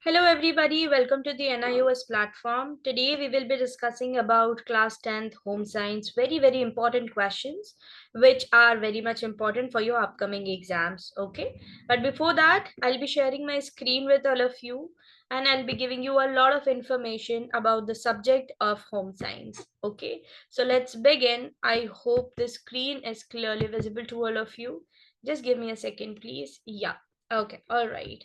Hello everybody, welcome to the NIOS platform. Today we will be discussing about class 10th home science, very important questions which are very much important for your upcoming exams, okay? But before that, I'll be sharing my screen with all of you and I'll be giving you a lot of information about the subject of home science, okay? So let's begin. I hope the screen is clearly visible to all of you. Just give me a second, please. Yeah, okay, all right.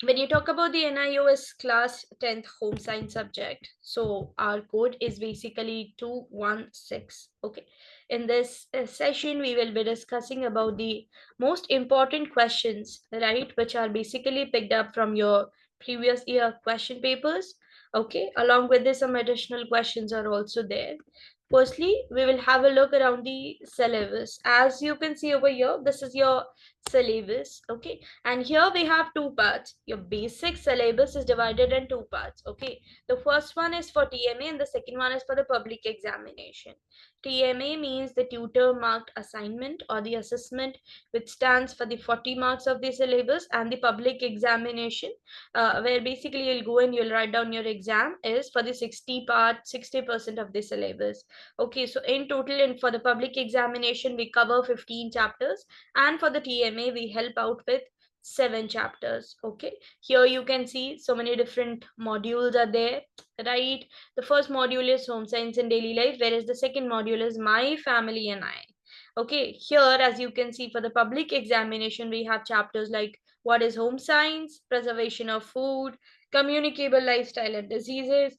When you talk about the NIOS class 10th home science subject, so our code is basically 216. Okay. In this session, we will be discussing about the most important questions, right, which are basically picked up from your previous year question papers. Okay. Along with this, some additional questions are also there. Firstly, we will have a look around the syllabus. As you can see over here, this is your syllabus. Okay, and here we have two parts. Your basic syllabus is divided in two parts. Okay, the first one is for TMA and the second one is for the public examination. TMA means the tutor marked assignment or the assessment, which stands for the 40 marks of the syllabus, and the public examination, where basically you'll go and you'll write down your exam, is for the 60% of the syllabus. Okay, so in total, and for the public examination, we cover 15 chapters, and for the TMA, we help out with 7 chapters. Okay, here you can see so many different modules are there, right? The first module is home science in daily life, whereas the second module is my family and I. Okay, here as you can see, for the public examination, we have chapters like what is home science, preservation of food, communicable lifestyle and diseases.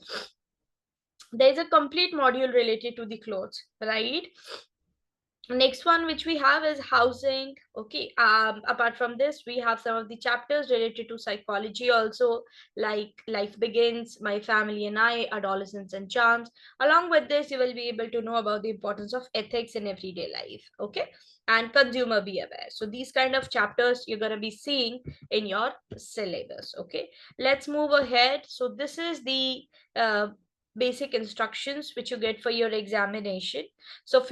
There's a complete module related to the clothes, right? Next one which we have is housing. Okay, apart from this, we have some of the chapters related to psychology also, like life begins, my family and I, adolescence and charms. Along with this, you will be able to know about the importance of ethics in everyday life. Okay, and consumer be aware. So these kind of chapters you're going to be seeing in your syllabus. Okay, let's move ahead. So this is the basic instructions which you get for your examination. So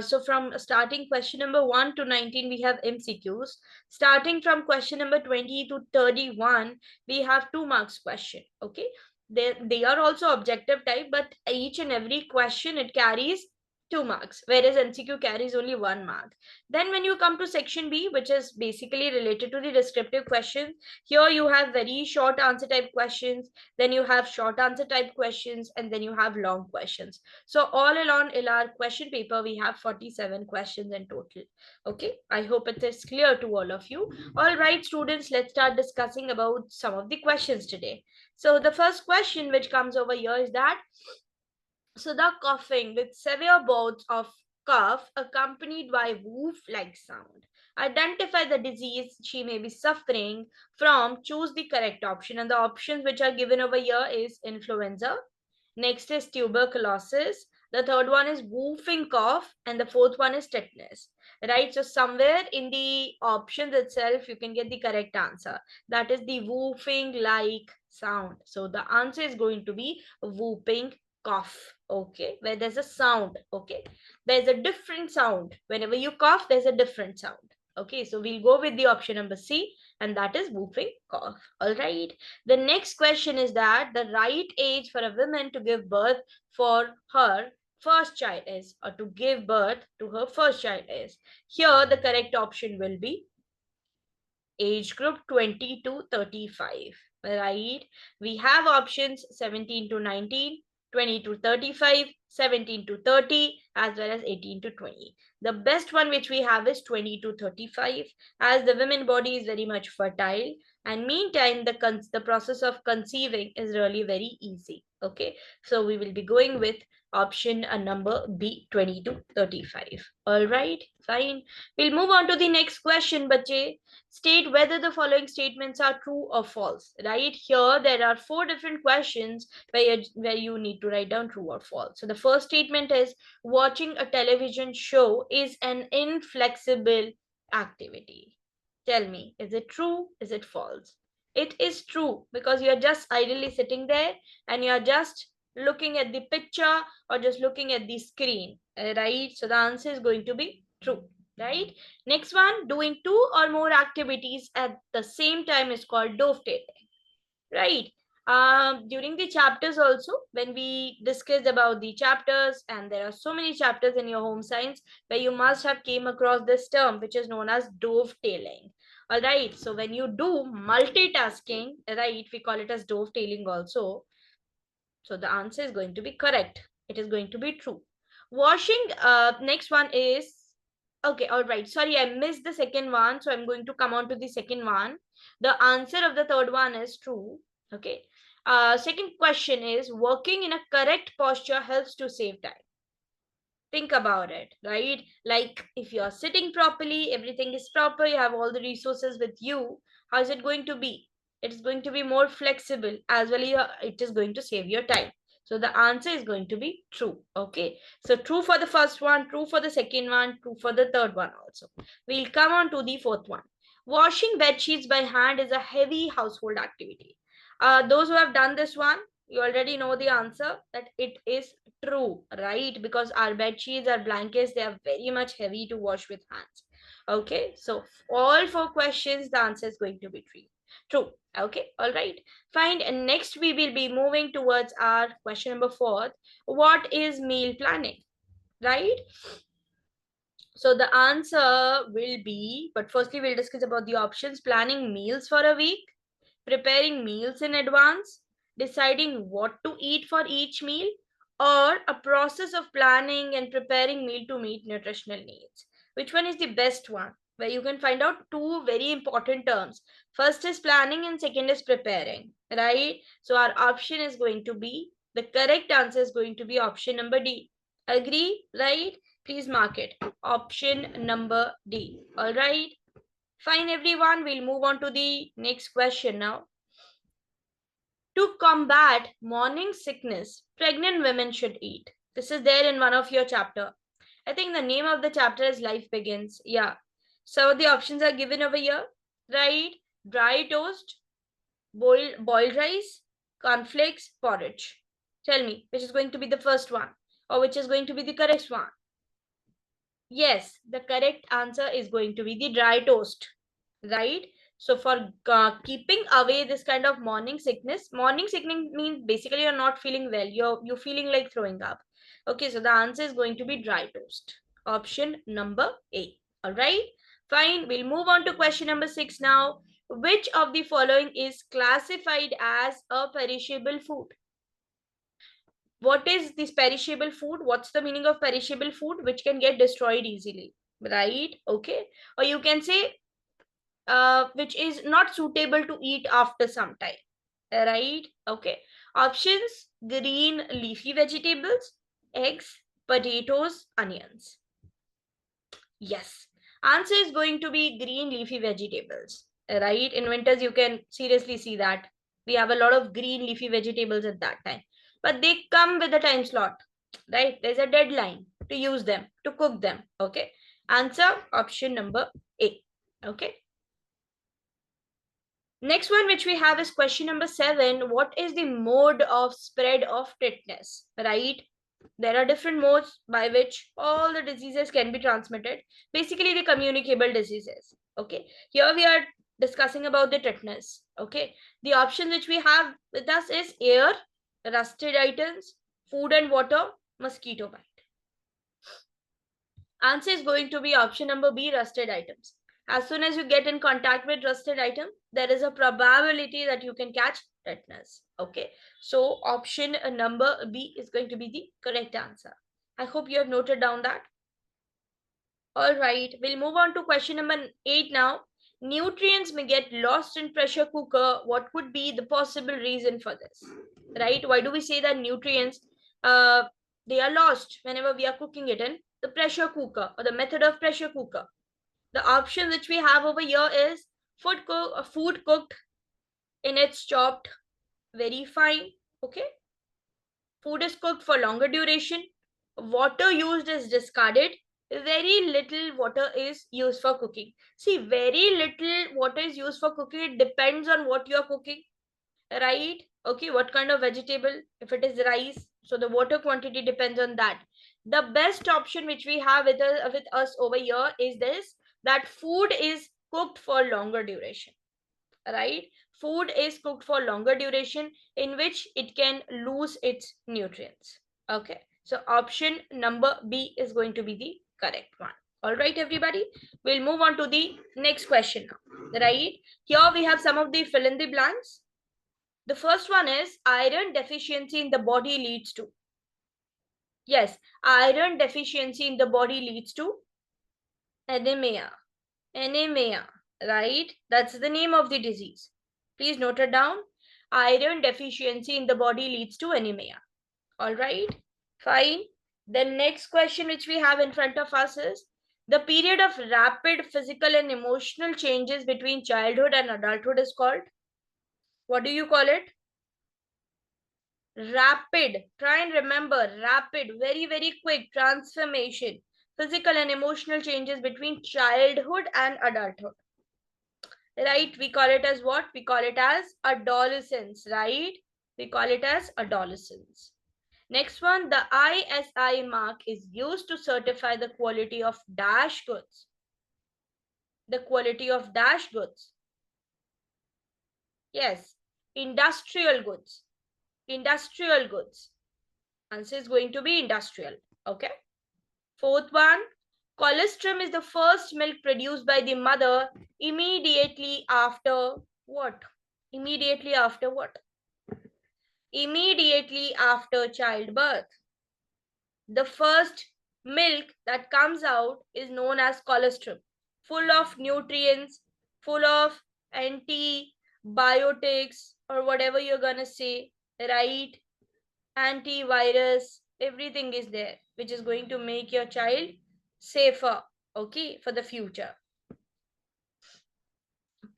so from starting question number 1 to 19, we have MCQs. Starting from question number 20 to 31, we have 2 marks question. Okay, they are also objective type, but each and every question it carries 2 marks, whereas MCQ carries only 1 mark. Then when you come to section B, which is basically related to the descriptive questions, here you have very short answer type questions, then you have short answer type questions, and then you have long questions. So all along in our question paper, we have 47 questions in total. Okay, I hope it is clear to all of you. All right, students, let's start discussing about some of the questions today. So the first question which comes over here is that, so the coughing with severe bouts of cough accompanied by woof-like sound. Identify the disease she may be suffering from. Choose the correct option. And the options which are given over here is influenza. Next is tuberculosis. The third one is whooping cough. And the fourth one is tetanus. Right? So somewhere in the options itself, you can get the correct answer. That is the whooping like sound. So the answer is going to be whooping cough. Okay, where there's a sound. Okay, there's a different sound. Whenever you cough, there's a different sound. Okay, so we'll go with the option number C, and that is whooping cough. All right. The next question is that the right age for a woman to give birth for her first child is, or to give birth to her first child is. Here, the correct option will be age group 20 to 35, right? We have options 17 to 19, 20 to 35, 17 to 30, as well as 18 to 20. The best one which we have is 20 to 35, as the women body is very much fertile, and meantime the process of conceiving is really very easy. Okay, so we will be going with option number B, 20 to 35. All right, fine. We'll move on to the next question, bache. State whether the following statements are true or false. Right here, there are 4 different questions where you need to write down true or false. So the first statement is, watching a television show is an inflexible activity. Tell me, is it true? Is it false? It is true, because you're just idly sitting there and you're just looking at the picture or just looking at the screen, right? So the answer is going to be true, right? Next one, doing 2 or more activities at the same time is called dovetailing. right? During the chapters also, when we discussed about the chapters, and there are so many chapters in your home science where you must have came across this term, which is known as dovetailing. All right, so when you do multitasking, right, we call it as dovetailing also. So the answer is going to be correct. It is going to be true. Washing, next one is, okay, all right. Sorry, I missed the second one. So I'm going to come on to the second one. The answer of the third one is true. Okay. Second question is, working in a correct posture helps to save time. Think about it, right? Like if you're sitting properly, everything is proper, you have all the resources with you, how is it going to be? It's going to be more flexible as well. It is going to save your time. So the answer is going to be true. Okay, so true for the first one, true for the second one, true for the third one also. We'll come on to the fourth one. Washing bed sheets by hand is a heavy household activity. Those who have done this one, you already know the answer, that it is true, right? Because our bed sheets, our blankets, they are very much heavy to wash with hands. Okay, so all four questions, the answer is going to be true. True. Okay, all right. Fine. And next we will be moving towards our question number 4. What is meal planning? Right? So the answer will be, but firstly we'll discuss about the options: planning meals for a week, preparing meals in advance, deciding what to eat for each meal, or a process of planning and preparing meal to meet nutritional needs. Which one is the best one? Where you can find out two very important terms. First is planning and second is preparing, right? So our option is going to be, the correct answer is going to be option number D. Agree, right? Please mark it. Option number D. All right. Fine, everyone. We'll move on to the next question now. To combat morning sickness, pregnant women should eat. This is there in one of your chapter. I think the name of the chapter is Life Begins. Yeah. So the options are given over here, right? Dry toast, boiled rice, cornflakes, porridge. Tell me, which is going to be the first one, or which is going to be the correct one? Yes, the correct answer is going to be the dry toast, right? So for keeping away this kind of morning sickness means basically you're not feeling well, you're feeling like throwing up. Okay, so the answer is going to be dry toast. Option number A. All right, fine. We'll move on to question number 6 now. Which of the following is classified as a perishable food? What is this perishable food? What's the meaning of perishable food? Which can get destroyed easily, right? Okay, or you can say which is not suitable to eat after some time, right? Okay, options: green leafy vegetables, eggs, potatoes, onions. Yes, answer is going to be green leafy vegetables, right? In winters you can seriously see that we have a lot of green leafy vegetables at that time, but they come with a time slot, right? There's a deadline to use them, to cook them. Okay, answer option number A. Okay, next one which we have is question number 7. What is the mode of spread of tetanus? Right? There are different modes by which all the diseases can be transmitted. Basically, the communicable diseases. Okay. Here we are discussing about the tetanus. Okay. The option which we have with us is air, rusted items, food and water, mosquito bite. Answer is going to be option number B, rusted items. As soon as you get in contact with rusted item, there is a probability that you can catch tetanus. Okay, so option number B is going to be the correct answer. I hope you have noted down that. All right, we'll move on to question number 8 now. Nutrients may get lost in pressure cooker. What could be the possible reason for this? Right? Why do we say that nutrients uh, they are lost whenever we are cooking it in the pressure cooker or the method of pressure cooker? The option which we have over here is food cooked in its chopped very fine. Okay, food is cooked for longer duration, water used is discarded, very little water is used for cooking. See, very little water is used for cooking. It depends on what you are cooking, right? Okay, what kind of vegetable? If it is rice, so the water quantity depends on that. The best option which we have with us over here is this, that food is cooked for longer duration. right? Food is cooked for longer duration in which it can lose its nutrients. Okay, so option number B is going to be the correct one. All right, everybody, we'll move on to the next question now, right? Here we have some of the fill in the blanks. The first one is iron deficiency in the body leads to. Yes, iron deficiency in the body leads to anemia. Anemia, right? That's the name of the disease. Please note it down. Iron deficiency in the body leads to anemia. All right, fine. The next question which we have in front of us is the period of rapid physical and emotional changes between childhood and adulthood is called. What do you call it? Rapid. Try and remember. Rapid, very, very quick transformation. Physical and emotional changes between childhood and adulthood. Right? We call it as what? We call it as adolescence, right? We call it as adolescence. Next one, the ISI mark is used to certify the quality of dash goods. The quality of dash goods. Yes, industrial goods. Industrial goods. Answer is going to be industrial. Okay. Fourth one, colostrum is the first milk produced by the mother immediately after what? Immediately after what? Immediately after childbirth. The first milk that comes out is known as colostrum, full of nutrients, full of antibiotics or whatever you're gonna say, right? Antivirus, everything is there, which is going to make your child safer, okay, for the future.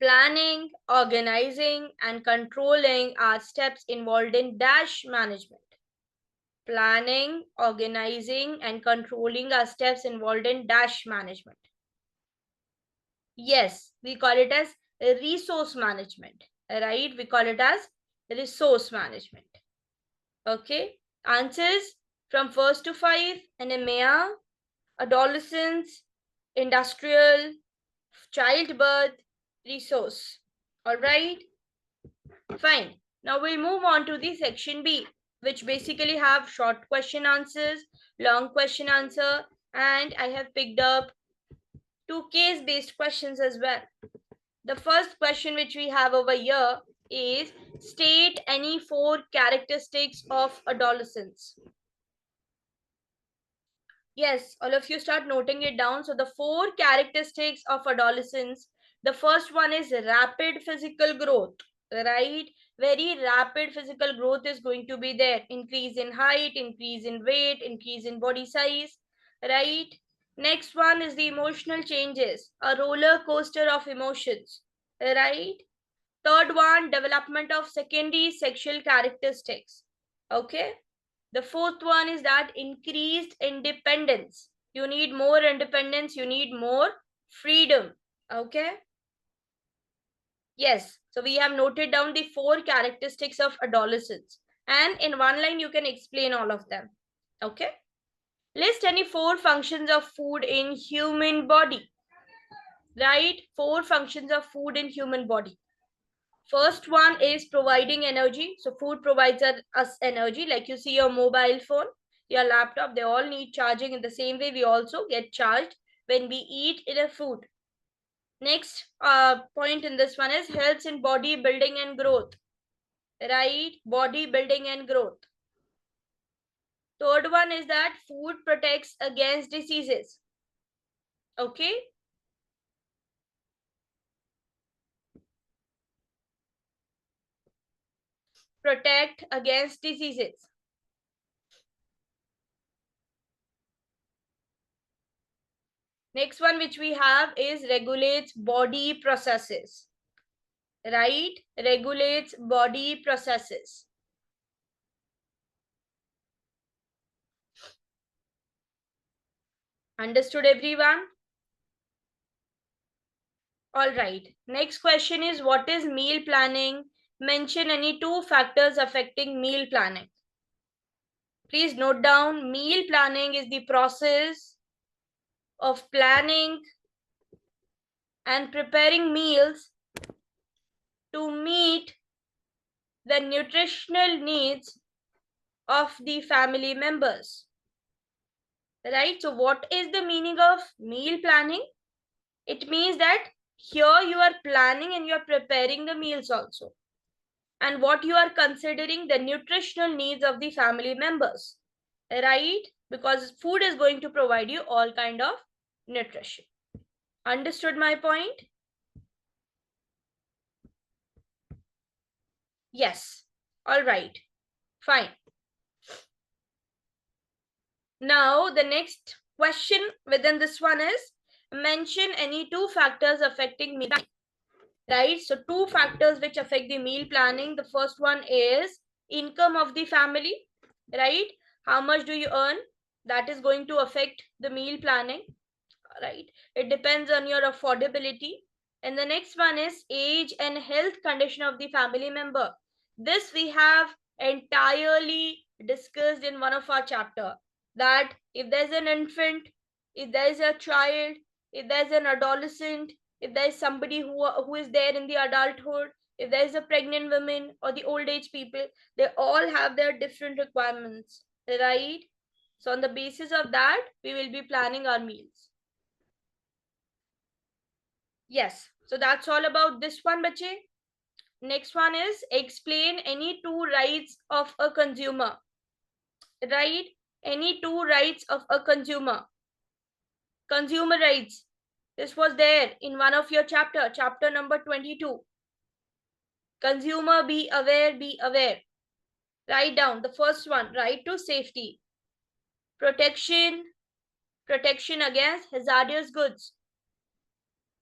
Planning, organizing, and controlling are steps involved in dash management. Planning, organizing, and controlling are steps involved in dash management. Yes, we call it as resource management, right? We call it as resource management. Okay, answers from first to five: anemia, adolescence, industrial, childbirth, resource. All right, fine. Now we'll move on to the section B, which basically have short question answers, long question answer, and I have picked up two case-based questions as well. The first question which we have over here is state any four characteristics of adolescence. Yes, all of you start noting it down. So the four characteristics of adolescence, the first one is rapid physical growth, right? Very rapid physical growth is going to be there. Increase in height, increase in weight, increase in body size, right? Next one is the emotional changes, a roller coaster of emotions, right? Third one, development of secondary sexual characteristics, okay? The fourth one is that increased independence. You need more independence, you need more freedom. Okay. Yes. So we have noted down the four characteristics of adolescence. And in one line, you can explain all of them. Okay. List any four functions of food in human body. Right? Four functions of food in human body. First one is providing energy. So food provides us energy. Like you see your mobile phone, your laptop, they all need charging. In the same way, we also get charged when we eat in a food. Next point in this one is helps in body building and growth. Right? Body building and growth. Third one is that food protects against diseases. Okay. Protect against diseases. Next one which we have is regulates body processes. Right? Regulates body processes. Understood, everyone? All right. Next question is what is meal planning? Mention any two factors affecting meal planning. Please note down, meal planning is the process of planning and preparing meals to meet the nutritional needs of the family members. Right? So what is the meaning of meal planning? It means that here you are planning and you are preparing the meals also. And what you are considering the nutritional needs of the family members. Right? Because food is going to provide you all kind of nutrition. Understood my point? Yes. All right. Fine. Now, the next question within this one is, mention any two factors affecting meal planning. Right? So, two factors which affect the meal planning. The first one is income of the family. Right? How much do you earn? That is going to affect the meal planning. Right? It depends on your affordability. And the next one is age and health condition of the family member. This we have entirely discussed in one of our chapter, that if there's an infant, if there is a child, if there's an adolescent, if there is somebody who is there in the adulthood, if there is a pregnant woman or the old age people, they all have their different requirements, right? So on the basis of that, we will be planning our meals. Yes, so that's all about this one, bache. Next one is explain any two rights of a consumer. Right? Any two rights of a consumer. Consumer rights. This was there in one of your chapter number 22. Consumer, be aware, be aware. Write down the first one, right to safety. Protection, protection against hazardous goods.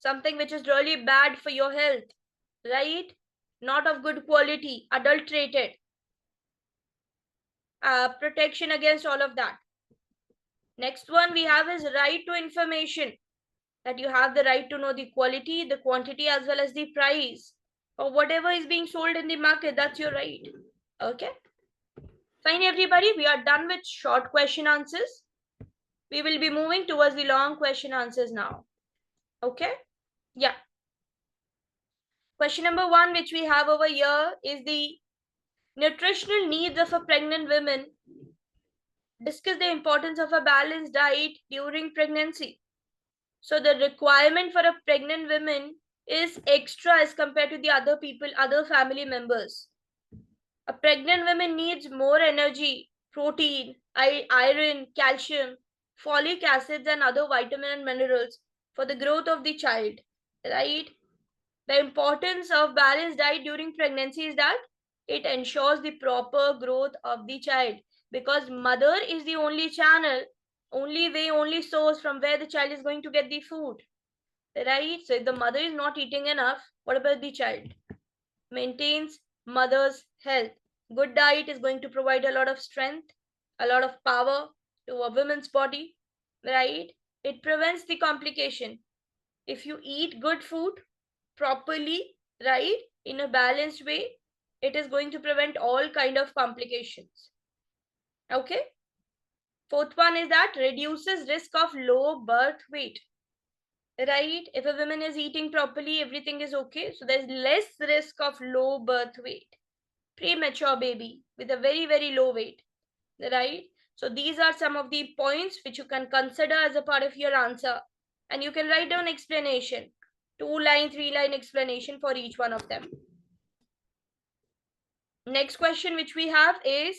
Something which is really bad for your health, right? Not of good quality, adulterated. Protection against all of that. Next one we have is right to information, that you have the right to know the quality, the quantity, as well as the price or whatever is being sold in the market. That's your right. Okay. Fine, everybody. We are done with short question answers. We will be moving towards the long question answers now. Okay. Yeah. Question number one, which we have over here, is the nutritional needs of a pregnant woman. Discuss the importance of a balanced diet during pregnancy. So the requirement for a pregnant woman is extra as compared to the other people, other family members. A pregnant woman needs more energy, protein, iron, calcium, folic acids, and other vitamins and minerals for the growth of the child, right? The importance of balanced diet during pregnancy is that it ensures the proper growth of the child, because mother is the only channel, only way, only source from where the child is going to get the food, right? So if the mother is not eating enough, what about the child? Maintains mother's health. Good diet is going to provide a lot of strength, a lot of power to a woman's body, right? It prevents the complication. If you eat good food properly, right, in a balanced way, it is going to prevent all kind of complications. Okay. Fourth one is that reduces risk of low birth weight. Right? If a woman is eating properly, everything is okay. So there's less risk of low birth weight. Premature baby with a very, very low weight. Right? So these are some of the points which you can consider as a part of your answer. And you can write down explanation. 2-line, 3-line explanation for each one of them. Next question which we have is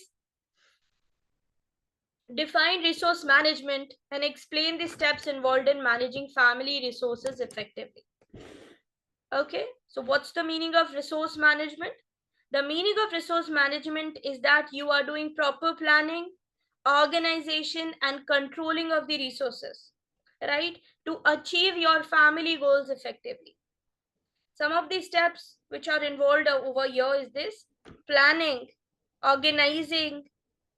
define resource management and explain the steps involved in managing family resources effectively. Okay, so what's the meaning of resource management? The meaning of resource management is that you are doing proper planning, organization, and controlling of the resources, right? To achieve your family goals effectively. Some of the steps which are involved over here is this: planning, organizing,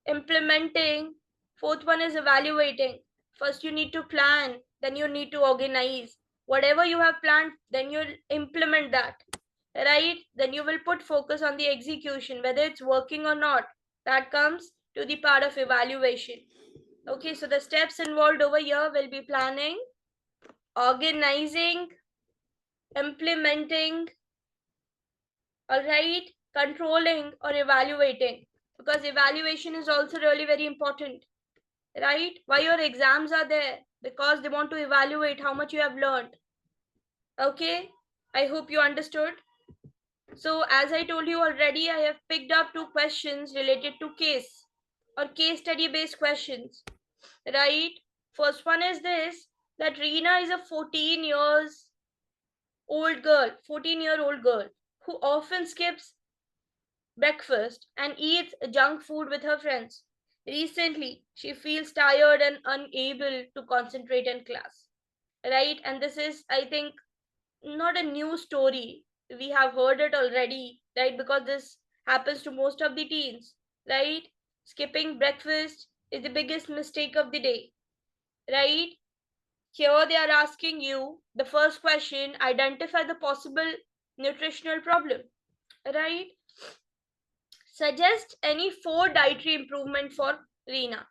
implementing. Fourth one is evaluating. First you need to plan, then you need to organize. Whatever you have planned, then you'll implement that, right? Then you will put focus on the execution, whether it's working or not. That comes to the part of evaluation. Okay, so the steps involved over here will be planning, organizing, implementing, All right, controlling or evaluating, because evaluation is also really very important, right? Why your exams are there? Because they want to evaluate how much you have learned. Okay, I hope you understood. So as I told you already, I have picked up two questions related to case or case study based questions, right? First one is this, that Reena is a 14-year-old girl who often skips breakfast and eats junk food with her friends. Recently, she feels tired and unable to concentrate in class, right? And this is, I think, not a new story. We have heard it already, right? Because this happens to most of the teens, right? Skipping breakfast is the biggest mistake of the day, right? Here they are asking you the first question, identify the possible nutritional problem, right? Suggest any 4 dietary improvement for Reena.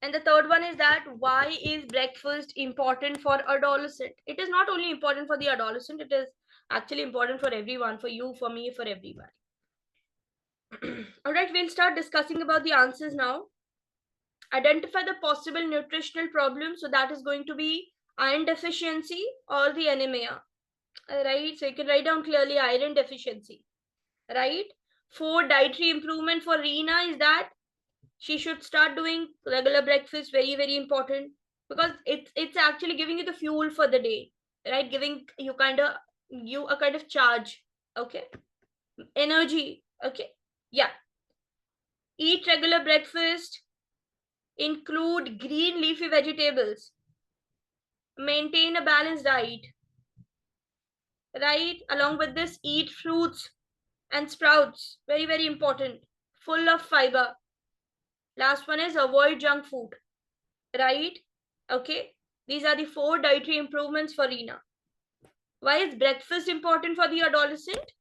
And the third one is that why is breakfast important for adolescent? It is not only important for the adolescent, it is actually important for everyone, for you, for me, for everybody. All right, we'll start discussing about the answers now. Identify the possible nutritional problems. So that is going to be iron deficiency or the anemia. Right, so you can write down clearly iron deficiency, right? 4 dietary improvement for Reena is that she should start doing regular breakfast, very very important, because it's actually giving you the fuel for the day, right? Giving you a kind of charge, okay, energy, okay. Yeah, eat regular breakfast, include green leafy vegetables, maintain a balanced diet, right? Along with this, eat fruits and sprouts, very very important, full of fiber. Last one is avoid junk food, right? Okay, these are the 4 dietary improvements for Reena. Why is breakfast important for the adolescent?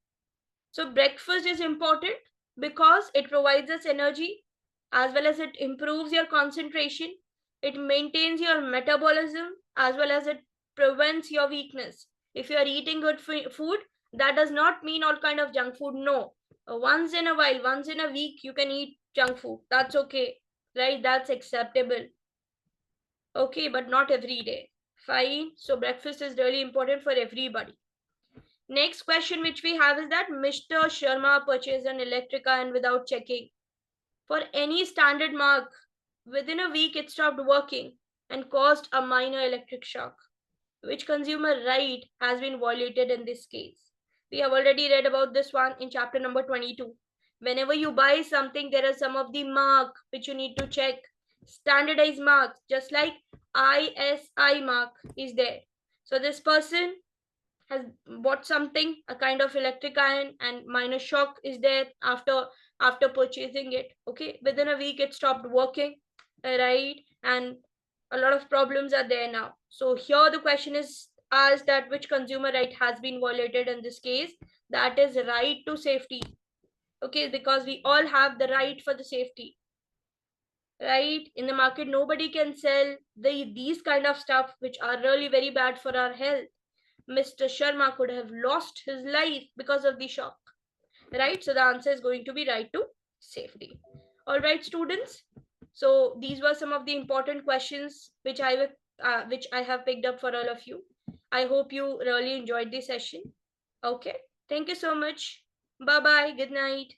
So breakfast is important because it provides us energy, as well as it improves your concentration, it maintains your metabolism, as well as it prevents your weakness. If you are eating good food, that does not mean all kind of junk food. No, once in a while, once in a week, you can eat junk food. That's okay, right? That's acceptable. Okay, but not every day. Fine. So breakfast is really important for everybody. Next question which we have is that Mr. Sharma purchased an Electrica and without checking for any standard mark, within a week it stopped working and caused a minor electric shock. Which consumer right has been violated in this case? We have already read about this one in chapter number 22. Whenever you buy something, there are some of the mark which you need to check. Standardized marks, just like ISI mark is there. So this person has bought something, a kind of electric iron, and minor shock is there after purchasing it. Okay, within a week it stopped working, right? And a lot of problems are there now. So here the question is asked that which consumer right has been violated in this case. That is right to safety. Okay, because we all have the right for the safety, right? In the market nobody can sell these kind of stuff which are really very bad for our health. Mr. Sharma could have lost his life because of the shock, right? So the answer is going to be right to safety. All right, students. So these were some of the important questions which I have picked up for all of you. I hope you really enjoyed this session. Okay. Thank you so much. Bye bye. Good night.